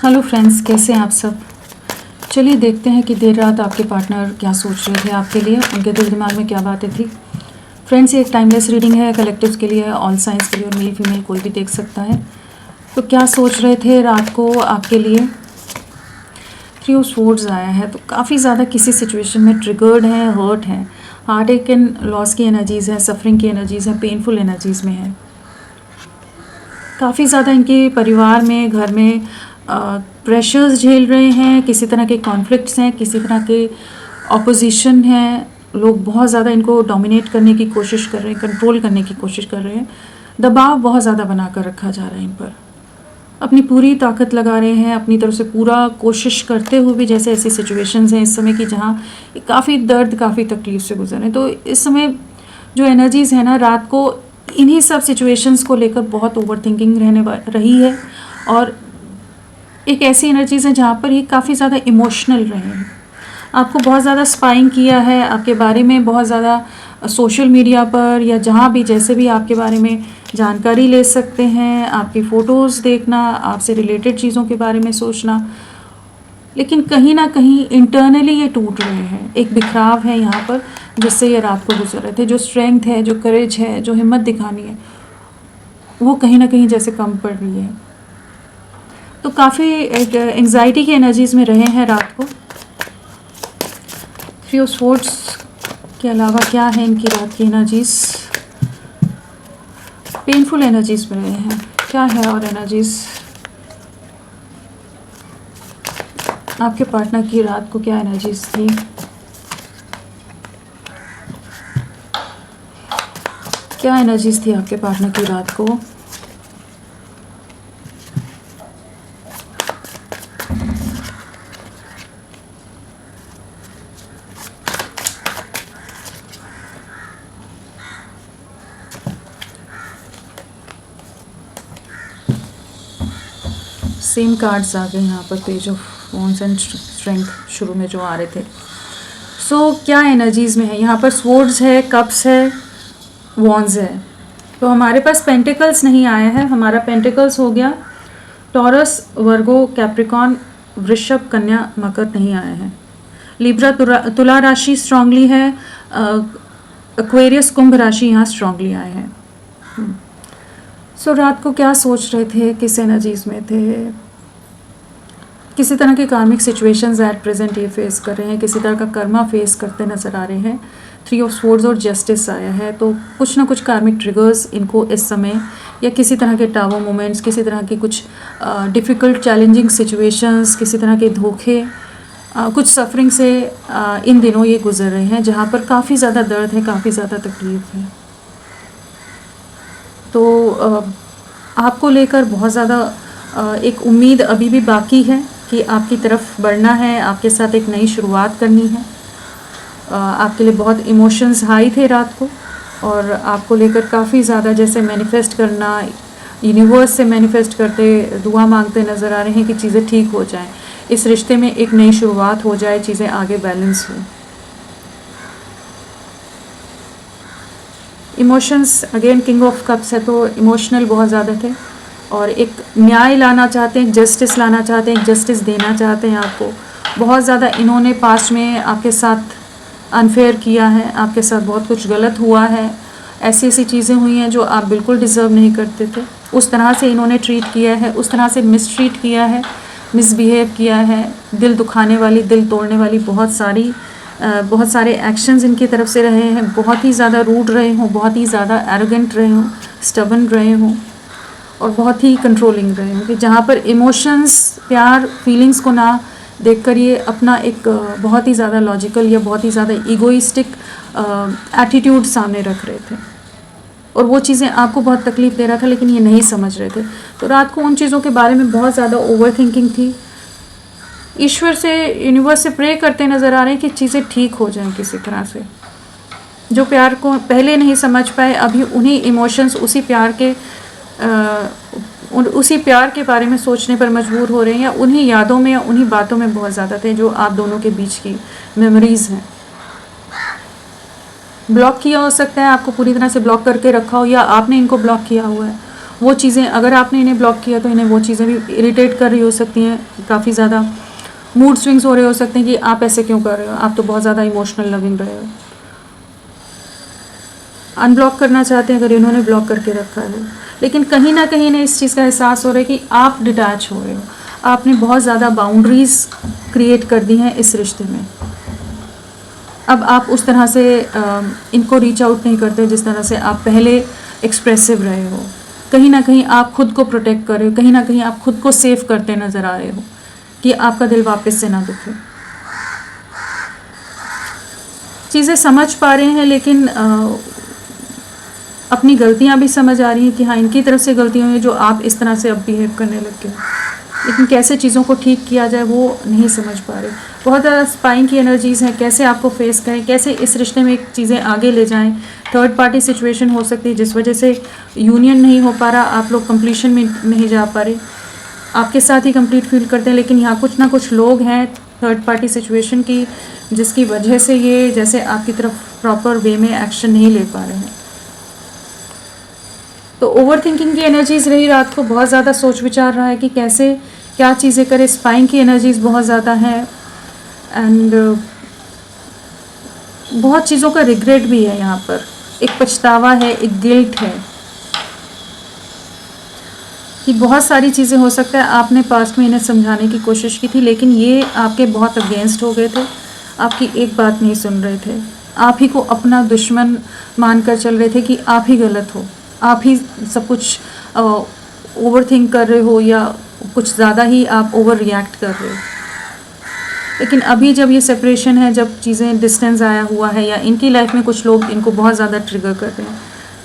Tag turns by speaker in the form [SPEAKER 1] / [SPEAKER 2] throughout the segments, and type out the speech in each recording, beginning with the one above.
[SPEAKER 1] Hello friends, कैसे हैं आप सब। चलिए देखते हैं कि देर रात आपके पार्टनर क्या सोच रहे थे आपके लिए, उनके दिल दिमाग में क्या बातें थी। फ्रेंड्स, ये एक टाइमलेस रीडिंग है, कलेक्टिव्स के लिए, ऑल साइंस के लिए, और मेल फीमेल कोई भी देख सकता है। तो क्या सोच रहे थे रात को आपके लिए। 3 ऑफ स्वॉर्ड्स आया है, तो काफ़ी ज़्यादा किसी सिचुएशन में ट्रिगर्ड हैं, हर्ट हैं, हार्ट एक एंड लॉस की एनर्जीज़ हैं, सफरिंग की एनर्जीज़ हैं, पेनफुल एनर्जीज़ में है। काफ़ी ज़्यादा इनके परिवार में, घर में प्रेशर्स झेल रहे हैं, किसी तरह के कॉन्फ्लिक्ट्स हैं, किसी तरह के ऑपोजिशन है। लोग बहुत ज़्यादा इनको डोमिनेट करने की कोशिश कर रहे हैं, कंट्रोल करने की कोशिश कर रहे हैं। दबाव बहुत ज़्यादा बना कर रखा जा रहा है इन पर। अपनी पूरी ताकत लगा रहे हैं, अपनी तरफ से पूरा कोशिश करते हुए भी, जैसे ऐसी सिचुएशंस हैं इस समय की जहाँ काफ़ी दर्द, काफ़ी तकलीफ से गुजर रहे हैं। तो इस समय जो एनर्जीज़ है ना, रात को इन्हीं सब सिचुएशंस को लेकर बहुत ओवर थिंकिंग रही है, और एक ऐसी एनर्जीज़ है जहाँ पर ये काफ़ी ज़्यादा इमोशनल रहे हैं। आपको बहुत ज़्यादा स्पाइंग किया है, आपके बारे में बहुत ज़्यादा सोशल मीडिया पर या जहाँ भी जैसे भी आपके बारे में जानकारी ले सकते हैं, आपकी फ़ोटोज़ देखना, आपसे रिलेटेड चीज़ों के बारे में सोचना, लेकिन कहीं ना कहीं इंटरनली ये टूट रहे हैं। एक बिखराव है यहाँ पर जिससे ये रात को गुजर रहे थे। जो स्ट्रेंथ है, जो करेज है, जो हिम्मत दिखानी है, वो कहीं ना कहीं जैसे कम पड़ रही है। तो काफ़ी एंग्जाइटी की एनर्जीज़ में रहे हैं रात को। 3 ऑफ स्वॉर्ड्स के अलावा क्या है इनकी रात की एनर्जीज़। पेनफुल एनर्जीज़ में रहे हैं, क्या है और एनर्जीज़। आपके पार्टनर की रात को क्या एनर्जीज़ थी। क्या एनर्जीज़ थी आपके पार्टनर की रात को। सेम कार्ड्स आ गए यहाँ पर, page of wands and strength शुरू में जो आ रहे थे। सो क्या एनर्जीज़ में है यहाँ पर। स्वॉर्ड्स है, कप्स है, वॉन्ड्स है। तो हमारे पास पेंटिकल्स नहीं आया है। हमारा पेंटिकल्स हो गया टॉरस, वर्गो, कैप्रिकॉन, वृषभ, कन्या, मकर नहीं आया है। लिब्रा, तुला राशि स्ट्रांगली है। एक्वेरियस, कुंभ राशि यहाँ स्ट्रांगली आए हैं। सो रात को क्या सोच रहे थे, किस एनर्जीज़ में थे। किसी तरह के कार्मिक सिचुएशंस एट प्रेजेंट ये फेस कर रहे हैं, किसी तरह का कर्मा फेस करते नज़र आ रहे हैं। 3 ऑफ स्वॉर्ड्स और जस्टिस आया है, तो कुछ ना कुछ कार्मिक ट्रिगर्स इनको इस समय, या किसी तरह के टावो मोमेंट्स, किसी तरह की कुछ डिफ़िकल्ट चैलेंजिंग सिचुएशंस, किसी तरह के धोखे, कुछ सफरिंग से इन दिनों ये गुजर रहे हैं, जहाँ पर काफ़ी ज़्यादा दर्द है, काफ़ी ज़्यादा तकलीफ़ है। तो आपको लेकर बहुत ज़्यादा एक उम्मीद अभी भी बाकी है कि आपकी तरफ बढ़ना है, आपके साथ एक नई शुरुआत करनी है। आपके लिए बहुत इमोशंस हाई थे रात को, और आपको लेकर काफ़ी ज़्यादा जैसे मैनिफेस्ट करना, यूनिवर्स से मैनिफेस्ट करते, दुआ मांगते नज़र आ रहे हैं कि चीज़ें ठीक हो जाएं, इस रिश्ते में एक नई शुरुआत हो जाए, चीज़ें आगे बैलेंस हो। Emotions again king of cups है, तो इमोशनल बहुत ज़्यादा थे, और एक न्याय लाना चाहते हैं, जस्टिस लाना चाहते हैं, जस्टिस देना चाहते हैं आपको। बहुत ज़्यादा इन्होंने पास्ट में आपके साथ अनफेयर किया है, आपके साथ बहुत कुछ गलत हुआ है, ऐसी ऐसी चीज़ें हुई हैं जो आप बिल्कुल डिज़र्व नहीं करते थे। उस तरह से इन्होंने ट्रीट किया है, उस तरह से मिसट्रीट किया है, मिसबिहेव किया है। दिल दुखाने वाली, दिल तोड़ने वाली बहुत सारे एक्शंस इनकी तरफ से रहे हैं। बहुत ही ज़्यादा रूड रहे हों, बहुत ही ज़्यादा एरोगेंट रहे हों, स्टबन रहे हों, और बहुत ही कंट्रोलिंग रहे हों, कि जहाँ पर इमोशंस, प्यार, फीलिंग्स को ना देखकर ये अपना एक बहुत ही ज़्यादा लॉजिकल या बहुत ही ज़्यादा ईगोइस्टिक एटीट्यूड सामने रख रहे थे, और वो चीज़ें आपको बहुत तकलीफ़ दे रहा था, लेकिन ये नहीं समझ रहे थे। तो रात को उन चीज़ों के बारे में बहुत ज़्यादा ओवर थिंकिंग थी। ईश्वर से, यूनिवर्स से प्रे करते नज़र आ रहे हैं कि चीज़ें ठीक हो जाएं किसी तरह से। जो प्यार को पहले नहीं समझ पाए, अभी उन्हीं इमोशंस, उसी प्यार के बारे में सोचने पर मजबूर हो रहे हैं, या उन्हीं यादों में या उन्हीं बातों में बहुत ज़्यादा थे जो आप दोनों के बीच की मेमोरीज़ हैं। ब्लॉक किया हो सकता है, आपको पूरी तरह से ब्लॉक करके रखा हो, या आपने इनको ब्लॉक किया हुआ है। वो चीज़ें अगर आपने इन्हें ब्लॉक किया तो इन्हें वो चीज़ें भी इरिटेट कर रही हो सकती हैं, काफ़ी ज़्यादा मूड स्विंग्स हो रहे हो सकते हैं कि आप ऐसे क्यों कर रहे हो, आप तो बहुत ज़्यादा इमोशनल लविंग रहे हो। अनब्लॉक करना चाहते हैं अगर इन्होंने ब्लॉक करके रखा है, लेकिन कहीं ना कहीं इन्हें इस चीज़ का एहसास हो रहा है कि आप डिटैच हो रहे हो, आपने बहुत ज़्यादा बाउंड्रीज़ क्रिएट कर दी हैं इस रिश्ते में। अब आप उस तरह से इनको रीच आउट नहीं करते जिस तरह से आप पहले एक्सप्रेसिव रहे हो। कहीं ना कहीं आप खुद को प्रोटेक्ट कर रहे हो, कहीं ना कहीं आप खुद को सेव करते नज़र आ रहे हो कि आपका दिल वापस से ना दुखे। चीज़ें समझ पा रहे हैं, लेकिन अपनी गलतियां भी समझ आ रही हैं कि हाँ इनकी तरफ से गलतियां हुई जो आप इस तरह से अब बिहेव करने लग गए, लेकिन कैसे चीज़ों को ठीक किया जाए वो नहीं समझ पा रहे। बहुत ज़्यादा स्पाइंग की एनर्जीज़ हैं, कैसे आपको फेस करें, कैसे इस रिश्ते में चीज़ें आगे ले जाएं। थर्ड पार्टी सिचुएशन हो सकती है जिस वजह से यूनियन नहीं हो पा रहा, आप लोग कंप्लीशन में नहीं जा पा रहे, आपके साथ ही कंप्लीट फील करते हैं, लेकिन यहाँ कुछ ना कुछ लोग हैं थर्ड पार्टी सिचुएशन की जिसकी वजह से ये जैसे आपकी तरफ प्रॉपर वे में एक्शन नहीं ले पा रहे हैं। तो ओवर थिंकिंग की एनर्जीज रही, रात को बहुत ज़्यादा सोच विचार रहा है कि कैसे क्या चीज़ें करे। स्पाइंग की एनर्जीज बहुत ज़्यादा है एंड बहुत चीज़ों का रिग्रेट भी है, यहाँ पर एक पछतावा है, एक गिल्ट है कि बहुत सारी चीज़ें हो सकता है आपने पास्ट में इन्हें समझाने की कोशिश की थी, लेकिन ये आपके बहुत अगेंस्ट हो गए थे, आपकी एक बात नहीं सुन रहे थे, आप ही को अपना दुश्मन मानकर चल रहे थे कि आप ही गलत हो, आप ही सब कुछ ओवर थिंक कर रहे हो या कुछ ज़्यादा ही आप ओवर रिएक्ट कर रहे हो। लेकिन अभी जब ये सेपरेशन है, जब चीज़ें डिस्टेंस आया हुआ है या इनकी लाइफ में कुछ लोग इनको बहुत ज़्यादा ट्रिगर कर रहे हैं,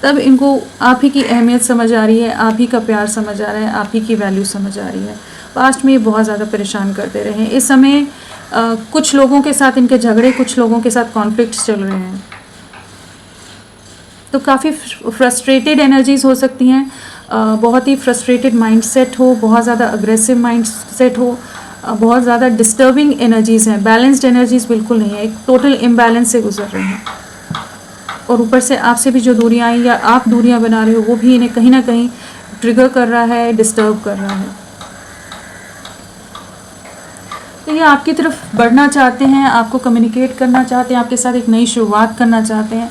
[SPEAKER 1] तब इनको आप ही की अहमियत समझ आ रही है, आप ही का प्यार समझ आ रहा है, आप ही की वैल्यू समझ आ रही है। पास्ट में ये बहुत ज़्यादा परेशान करते रहे हैं। इस समय कुछ लोगों के साथ इनके झगड़े, कुछ लोगों के साथ कॉन्फ्लिक्ट्स चल रहे हैं, तो काफ़ी फ्रस्ट्रेटेड एनर्जीज हो सकती हैं। बहुत ही फ्रस्ट्रेटेड माइंडसेट हो, बहुत ज़्यादा अग्रेसिव माइंडसेट हो, बहुत ज़्यादा डिस्टर्बिंग एनर्जीज़ हैं, बैलेंस्ड एनर्जीज़ बिल्कुल नहीं है, एक टोटल इम्बैलेंस से गुजर रहे हैं। और ऊपर से आपसे भी जो दूरियां आई या आप दूरियां बना रहे हो वो भी इन्हें कहीं ना कहीं ट्रिगर कर रहा है, डिस्टर्ब कर रहा है। तो ये आपकी तरफ बढ़ना चाहते हैं, आपको कम्युनिकेट करना चाहते हैं, आपके साथ एक नई शुरुआत करना चाहते हैं,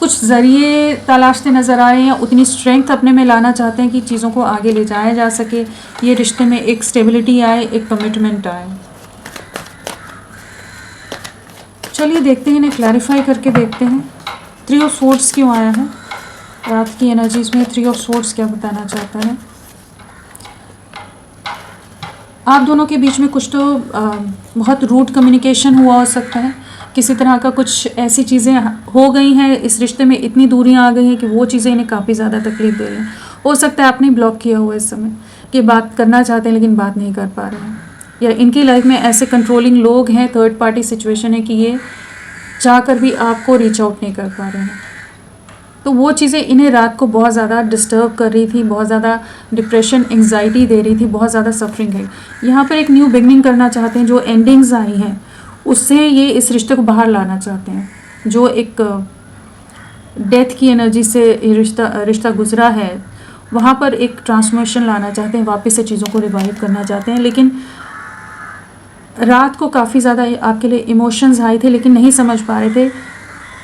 [SPEAKER 1] कुछ ज़रिए तलाशते नज़र आए हैं, उतनी स्ट्रेंथ अपने में लाना चाहते हैं कि चीज़ों को आगे ले जाया जा सके, ये रिश्ते में एक स्टेबिलिटी आए, एक कमिटमेंट आए। चलिए देखते हैं, इन्हें क्लैरिफाई करके देखते हैं। 3 ऑफ स्वॉर्ड्स क्यों आया है रात की एनर्जीज में? 3 ऑफ स्वॉर्ड्स क्या बताना चाहता है? आप दोनों के बीच में कुछ तो बहुत रूड कम्युनिकेशन हुआ हो सकता है, किसी तरह का कुछ ऐसी चीज़ें हो गई हैं, इस रिश्ते में इतनी दूरियां आ गई हैं कि वो चीज़ें इन्हें काफ़ी ज़्यादा तकलीफ दे रही हैं। हो सकता है आपने ब्लॉक किया हुआ इस समय कि बात करना चाहते हैं लेकिन बात नहीं कर पा रहे हैं, या इनकी लाइफ में ऐसे कंट्रोलिंग लोग हैं, थर्ड पार्टी सिचुएशन है कि ये चाहकर भी आपको रीच आउट नहीं कर पा रहे हैं। तो वो चीज़ें इन्हें रात को बहुत ज़्यादा डिस्टर्ब कर रही थी, बहुत ज़्यादा डिप्रेशन, एंग्जाइटी दे रही थी, बहुत ज़्यादा सफरिंग है। यहाँ पर एक न्यू बिगनिंग करना चाहते हैं, जो एंडिंग्स आई हैं उससे ये इस रिश्ते को बाहर लाना चाहते हैं। जो एक डेथ की एनर्जी से ये रिश्ता गुजरा है, वहाँ पर एक ट्रांसफॉर्मेशन लाना चाहते हैं, वापस से चीज़ों को रिवाइव करना चाहते हैं। लेकिन रात को काफ़ी ज़्यादा आपके लिए इमोशंस आए थे, लेकिन नहीं समझ पा रहे थे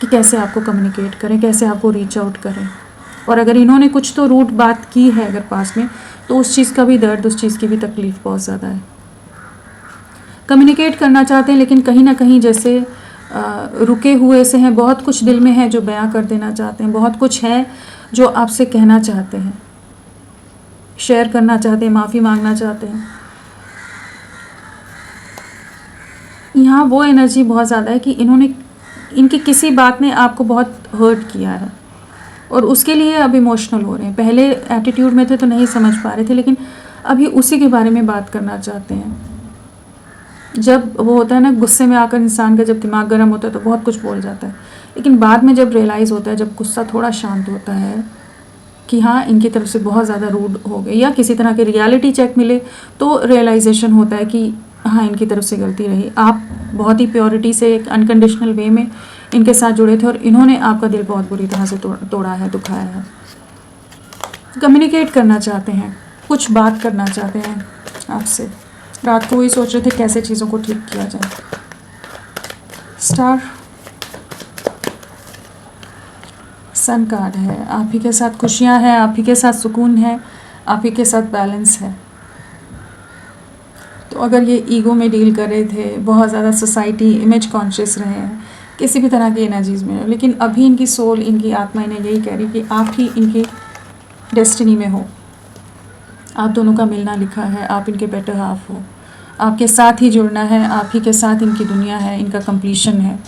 [SPEAKER 1] कि कैसे आपको कम्युनिकेट करें, कैसे आपको रीच आउट करें। और अगर इन्होंने कुछ तो रूट बात की है अगर पास में, तो उस चीज़ का भी दर्द, उस चीज़ की भी तकलीफ़ बहुत ज़्यादा है। कम्युनिकेट करना चाहते हैं लेकिन कहीं ना कहीं जैसे रुके हुए से हैं, बहुत कुछ दिल में है जो बयां कर देना चाहते हैं, बहुत कुछ है जो आपसे कहना चाहते हैं, शेयर करना चाहते हैं, माफ़ी मांगना चाहते हैं। यहाँ वो एनर्जी बहुत ज़्यादा है कि इनकी किसी बात ने आपको बहुत हर्ट किया है और उसके लिए अब इमोशनल हो रहे हैं। पहले एटीट्यूड में थे तो नहीं समझ पा रहे थे, लेकिन अभी उसी के बारे में बात करना चाहते हैं। जब वो होता है ना, गुस्से में आकर इंसान का जब दिमाग गर्म होता है तो बहुत कुछ बोल जाता है, लेकिन बाद में जब रियलाइज़ होता है, जब गुस्सा थोड़ा शांत होता है कि हाँ इनकी तरफ से बहुत ज़्यादा रूड हो गई, या किसी तरह के रियलिटी चेक मिले तो रियलाइजेशन होता है कि हाँ इनकी तरफ से गलती रही। आप बहुत ही प्योरिटी से एक अनकंडीशनल वे में इनके साथ जुड़े थे और इन्होंने आपका दिल बहुत बुरी तरह से तोड़ा है, दुखाया है। कम्युनिकेट करना चाहते हैं, कुछ बात करना चाहते हैं आपसे। रात को वही सोच रहे थे कैसे चीज़ों को ठीक किया जाए। स्टार, सन कार्ड है। आप ही के साथ खुशियाँ हैं, आप ही के साथ सुकून है, आप ही के साथ बैलेंस है। तो अगर ये ईगो में डील कर रहे थे, बहुत ज़्यादा सोसाइटी इमेज कॉन्शियस रहे हैं, किसी भी तरह की एनर्जीज़ में, लेकिन अभी इनकी सोल, इनकी आत्मा इन्हें यही कह रही कि आप ही इनकी डेस्टिनी में हो, आप दोनों का मिलना लिखा है, आप इनके बेटर हाफ हो, आपके साथ ही जुड़ना है, आप ही के साथ इनकी दुनिया है, इनका कंप्लीशन है।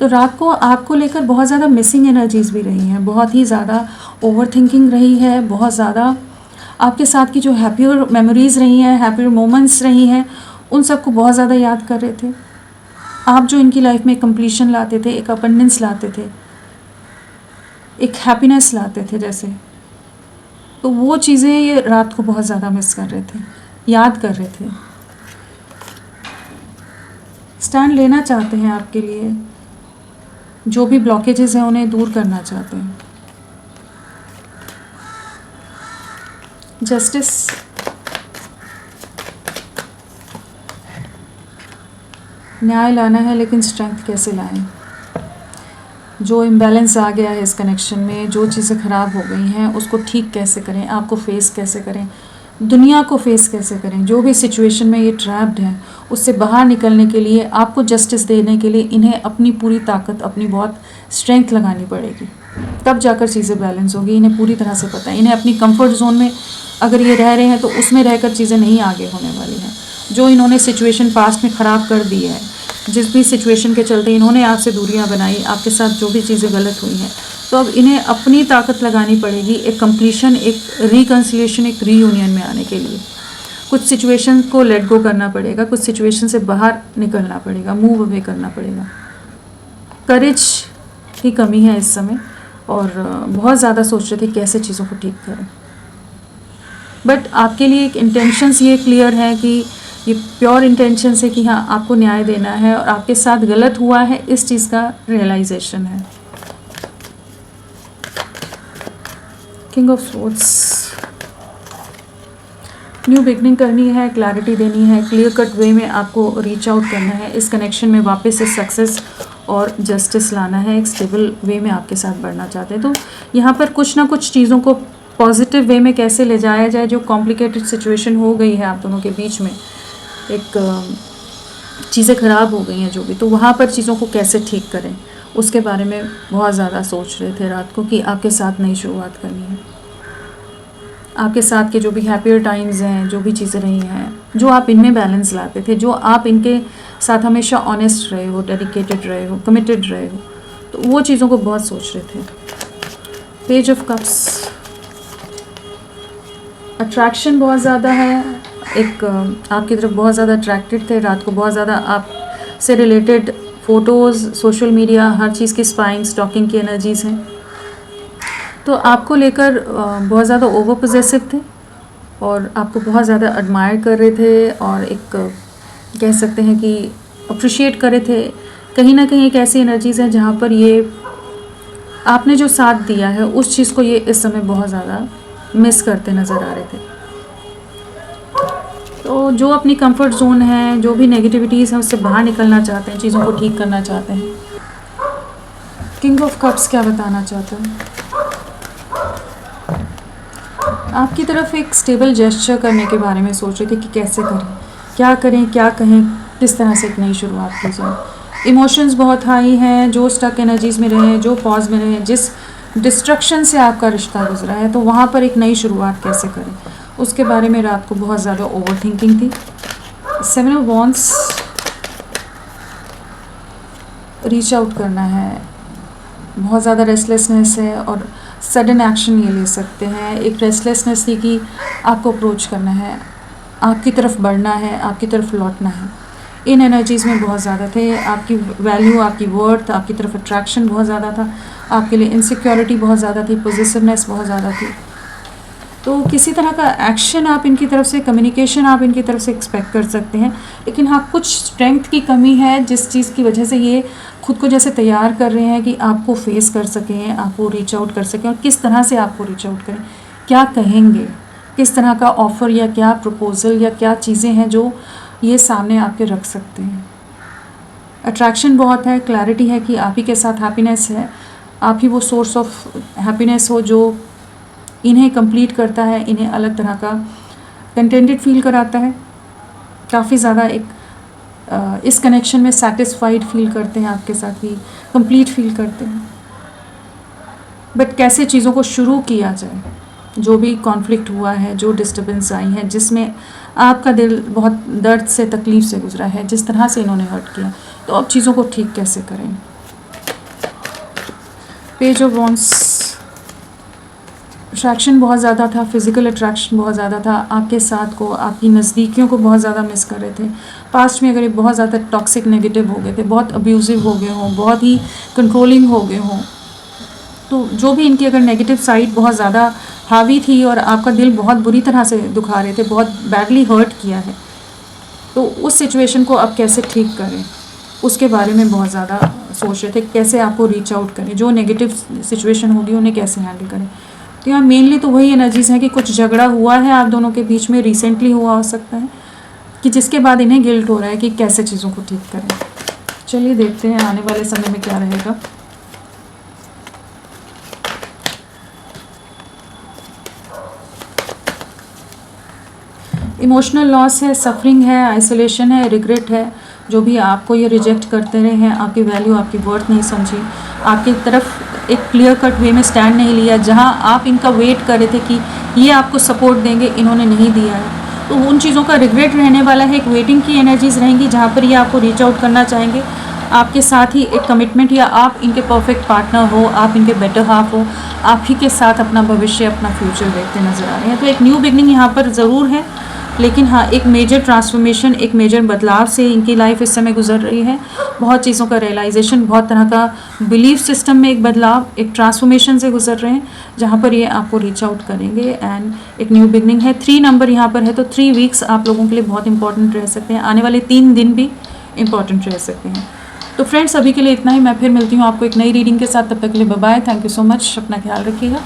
[SPEAKER 1] तो रात को आपको लेकर बहुत ज़्यादा मिसिंग एनर्जीज़ भी रही हैं, बहुत ही ज़्यादा ओवर थिंकिंग रही है, बहुत ज़्यादा आपके साथ की जो हैप्पियर मेमोरीज़ रही हैं, हैप्पियर मोमेंट्स रही हैं, उन सबको बहुत ज़्यादा याद कर रहे थे। आप जो इनकी लाइफ में कंप्लीशन लाते थे, एक अबंडेंस लाते थे, एक हैप्पीनेस लाते थे जैसे, तो वो चीज़ें ये रात को बहुत ज़्यादा मिस कर रहे थे, याद कर रहे थे। स्टैंड लेना चाहते हैं आपके लिए, जो भी ब्लॉकेजेस हैं उन्हें दूर करना चाहते हैं। जस्टिस, न्याय लाना है, लेकिन स्ट्रेंथ कैसे लाएं? जो इम्बैलेंस आ गया है इस कनेक्शन में, जो चीज़ें ख़राब हो गई हैं, उसको ठीक कैसे करें, आपको फेस कैसे करें, दुनिया को फेस कैसे करें, जो भी सिचुएशन में ये ट्रैप्ड हैं उससे बाहर निकलने के लिए, आपको जस्टिस देने के लिए इन्हें अपनी पूरी ताकत, अपनी बहुत स्ट्रेंथ लगानी पड़ेगी, तब जाकर चीज़ें बैलेंस होगी। इन्हें पूरी तरह से पता है, इन्हें अपनी कंफर्ट जोन में अगर ये रह रहे हैं तो उसमें रहकर चीज़ें नहीं आगे होने वाली हैं। जो इन्होंने सिचुएशन पास्ट में ख़राब कर दी है, जिस भी सिचुएशन के चलते इन्होंने आपसे दूरियां बनाई, आपके साथ जो भी चीज़ें गलत हुई हैं, तो अब इन्हें अपनी ताकत लगानी पड़ेगी एक कंप्लीशन, एक रिकन्सिलिएशन, एक रीयूनियन में आने के लिए। कुछ सिचुएशन को लेट गो करना पड़ेगा, कुछ सिचुएशन से बाहर निकलना पड़ेगा, मूव अवे करना पड़ेगा। करेज की कमी है इस समय और बहुत ज़्यादा सोच रहे थे कैसे चीज़ों को ठीक करें, बट आपके लिए एक इंटेंशंस ये क्लियर है कि ये प्योर इंटेंशन है कि हाँ आपको न्याय देना है और आपके साथ गलत हुआ है, इस चीज़ का रियलाइजेशन है। King of swords, new beginning करनी है, क्लैरिटी देनी है, क्लियर कट वे में आपको रीच आउट करना है, इस कनेक्शन में वापस से सक्सेस और जस्टिस लाना है, एक स्टेबल वे में आपके साथ बढ़ना चाहते हैं। तो यहाँ पर कुछ ना कुछ चीज़ों को पॉजिटिव वे में कैसे ले जाया जाए, जो कॉम्प्लिकेटेड सिचुएशन हो गई है आप दोनों के बीच में, एक चीज़ें ख़राब हो गई हैं जो भी, तो वहाँ पर चीज़ों को कैसे ठीक करें, उसके बारे में बहुत ज़्यादा सोच रहे थे रात को कि आपके साथ नई शुरुआत करनी है। आपके साथ के जो भी हैप्पियर टाइम्स हैं, जो भी चीज़ें रही हैं, जो आप इनमें बैलेंस लाते थे, जो आप इनके साथ हमेशा ऑनेस्ट रहे हो, डेडिकेटेड रहे हो, कमिटेड रहे हो, तो वो चीज़ों को बहुत सोच रहे थे। पेज ऑफ कप्स, अट्रैक्शन बहुत ज़्यादा है, एक आपकी तरफ बहुत ज़्यादा अट्रैक्टेड थे रात को, बहुत ज़्यादा आपसे रिलेटेड फ़ोटोज़, सोशल मीडिया, हर चीज़ की स्पाइंग, स्टॉकिंग की एनर्जीज़ हैं, तो आपको लेकर बहुत ज़्यादा ओवर पोजेसिव थे और आपको बहुत ज़्यादा एडमायर कर रहे थे और एक कह सकते हैं कि अप्रिशिएट कर रहे थे। कहीं ना कहीं एक ऐसी एनर्जीज़ हैं जहाँ पर ये आपने जो साथ दिया है उस चीज़ को ये इस समय बहुत ज़्यादा मिस करते नज़र आ रहे थे। तो जो अपनी कंफर्ट जोन है, जो भी नेगेटिविटीज़ हैं उससे बाहर निकलना चाहते हैं, चीज़ों को ठीक करना चाहते हैं। किंग ऑफ कप्स क्या बताना चाहते हैं? आपकी तरफ एक स्टेबल जेस्चर करने के बारे में सोच रहे थे कि कैसे करें, क्या करें, क्या कहें, किस तरह से एक नई शुरुआत की जाए। इमोशंस बहुत हाई हैं, जो स्टक एनर्जीज़ में रहे हैं, जो पॉज में रहे हैं, जिस डिस्ट्रक्शन से आपका रिश्ता गुजरा है, तो वहाँ पर एक नई शुरुआत कैसे करें, उसके बारे में रात को बहुत ज़्यादा ओवर थिंकिंग थी। 7 ऑफ वॉन्ड्स, रीच आउट करना है, बहुत ज़्यादा रेस्टलेसनेस है और सडन एक्शन ये ले सकते हैं। एक रेस्टलेसनेस थी कि आपको अप्रोच करना है, आपकी तरफ बढ़ना है, आपकी तरफ लौटना है, इन एनर्जीज़ में बहुत ज़्यादा थे। आपकी वैल्यू, आपकी वर्थ, आपकी तरफ अट्रैक्शन बहुत ज़्यादा था, आपके लिए इनसिक्योरिटी बहुत ज़्यादा थी, पॉजिटिवनेस बहुत ज़्यादा थी। तो किसी तरह का एक्शन आप इनकी तरफ से, कम्युनिकेशन आप इनकी तरफ से एक्सपेक्ट कर सकते हैं, लेकिन हाँ कुछ स्ट्रेंथ की कमी है जिस चीज़ की वजह से ये खुद को जैसे तैयार कर रहे हैं कि आपको फेस कर सकें, आपको रीच आउट कर सकें, और किस तरह से आपको रीच आउट करें क्या कहेंगे, किस तरह का ऑफ़र या क्या प्रपोज़ल या क्या चीज़ें हैं जो ये सामने आपके रख सकते हैं। अट्रैक्शन बहुत है, क्लैरिटी है कि आप ही के साथ हैप्पीनेस है, आप ही वो सोर्स ऑफ हैप्पीनेस हो जो इन्हें कंप्लीट करता है, इन्हें अलग तरह का कंटेंटेड फील कराता है, काफ़ी ज़्यादा एक इस कनेक्शन में सेटिस्फाइड फील करते हैं, आपके साथ ही कंप्लीट फील करते हैं। बट कैसे चीज़ों को शुरू किया जाए, जो भी कॉन्फ्लिक्ट हुआ है, जो डिस्टर्बेंस आई है, जिसमें आपका दिल बहुत दर्द से, तकलीफ़ से गुजरा है, जिस तरह से इन्होंने हर्ट किया, तो अब चीज़ों को ठीक कैसे करें। पेज ऑफ वॉन्ड्स, अट्रैक्शन बहुत ज़्यादा था, फिज़िकल अट्रैक्शन बहुत ज़्यादा था, आपके साथ को, आपकी नज़दीकियों को बहुत ज़्यादा मिस कर रहे थे। पास्ट में अगर ये बहुत ज़्यादा टॉक्सिक नेगेटिव हो गए थे, बहुत अब्यूज़िव हो गए हों, बहुत ही कंट्रोलिंग हो गए हों, तो जो भी इनकी अगर नेगेटिव साइड बहुत ज़्यादा हावी थी और आपका दिल बहुत बुरी तरह से दुखा रहे थे, बहुत बैडली हर्ट किया है, तो उस सिचुएशन को अब कैसे ठीक करें, उसके बारे में बहुत ज़्यादा सोच रहे थे। कैसे आपको रीच आउट करें, जो नेगेटिव सिचुएशन होगी उन्हें कैसे हैंडल करें। तो यहाँ मेनली तो वही एनर्जीज़ हैं कि कुछ झगड़ा हुआ है आप दोनों के बीच में, रिसेंटली हुआ हो सकता है, कि जिसके बाद इन्हें गिल्ट हो रहा है कि कैसे चीज़ों को ठीक करें। चलिए देखते हैं आने वाले समय में क्या रहेगा। इमोशनल लॉस है, सफरिंग है, आइसोलेशन है, रिग्रेट है। जो भी आपको ये रिजेक्ट करते रहे हैं, आपकी वैल्यू, आपकी वर्थ नहीं समझी, आपकी तरफ एक क्लियर कट वे में स्टैंड नहीं लिया, जहां आप इनका वेट कर रहे थे कि ये आपको सपोर्ट देंगे, इन्होंने नहीं दिया है, तो उन चीज़ों का रिग्रेट रहने वाला है। एक वेटिंग की एनर्जीज रहेंगी जहाँ पर ये आपको रीच आउट करना चाहेंगे, आपके साथ ही एक कमिटमेंट, या आप इनके परफेक्ट पार्टनर हो, आप इनके बेटर हाफ हो, आप ही के साथ अपना भविष्य, अपना फ्यूचर देखते नज़र आ रहे हैं। तो एक न्यू बिगनिंग यहाँ पर ज़रूर है, लेकिन हाँ, एक मेजर ट्रांसफॉर्मेशन, एक मेजर बदलाव से इनकी लाइफ इस समय गुजर रही है। बहुत चीज़ों का रियलाइजेशन, बहुत तरह का बिलीफ सिस्टम में एक बदलाव, एक ट्रांसफॉर्मेशन से गुजर रहे हैं, जहाँ पर ये आपको रीच आउट करेंगे एंड एक न्यू बिगनिंग है। 3 नंबर यहाँ पर है, तो 3 वीक्स आप लोगों के लिए बहुत इंपॉर्टेंट रह सकते हैं। आने वाले 3 दिन भी इंपॉर्टेंट रह सकते हैं। तो फ्रेंड्स, अभी के लिए इतना ही। मैं फिर मिलती हूँ आपको एक नई रीडिंग के साथ। तब तक के लिए bye bye. Thank you so much. अपना ख्याल रखिएगा।